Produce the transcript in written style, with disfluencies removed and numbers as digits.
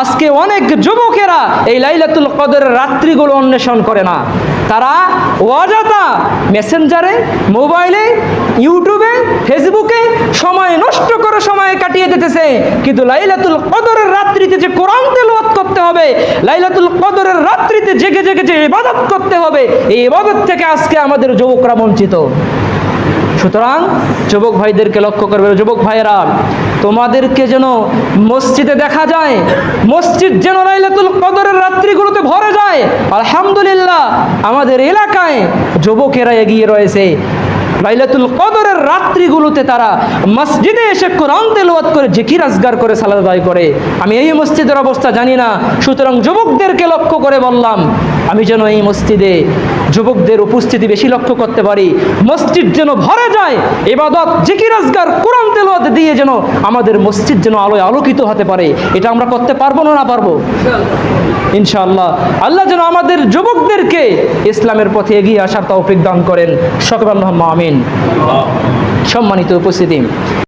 আজকে অনেক যুবকেরা এই লাইলাতুল কদরের রাত্রিগুলো অন্বেষণ করে না, তারা অযথা মেসেঞ্জারে, মোবাইলে, ইউটিউবে, ফেসবুকে সময় নষ্ট করে সময় কাটিয়ে দিতেছে। কিন্তু লাইলাতুল কদরের রাত্রিতে যে কোরআন তেলাওয়াত করতে হবে, লাইলাতুল কদরের রাত্রিতে জেগে জেগে যে ইবাদত করতে হবে, এই ইবাদত থেকে আজকে আমাদের যুবকরা বঞ্চিত। সুতরাং যুবক ভাইদেরকে লক্ষ্য করবে, যুবক ভাইয়েরা তোমাদেরকে যেন মসজিদে দেখা যায়, মসজিদ যেন লাইলাতুল কদরের রাত্রিগুলোতে ভরে যায়। আলহামদুলিল্লাহ আমাদের এলাকায় যুবকেরা এগিয়ে রয়েছে, লাইলাতুল কদরের রাত্রিগুলোতে তারা মসজিদে এসে কোরআন তেলাওয়াত করে জিকির আজগার করে সালাত আদায় করে। আমি এই মসজিদের অবস্থা জানি না, সুতরাং যুবকদেরকে লক্ষ্য করে বললাম আমি যেন এই মসজিদে যুবকদের উপস্থিতি বেশি লক্ষ্য করতে পারি, মসজিদ যেন ভরে যায় ইবাদত, জিকির আজগার, কোরআন তেলাওয়াত দিয়ে যেন আমাদের মসজিদ যেন আলোয় আলোকিত হতে পারে। এটা আমরা করতে পারবো না পারবো? ইনশাআল্লাহ। আল্লাহ যেন আমাদের যুবকদেরকে ইসলামের পথে এগিয়ে আসার তৌফিক দান করেন। সকলে আল্লাহুম্মা আমিন। সম্মানিত উপস্থিতি,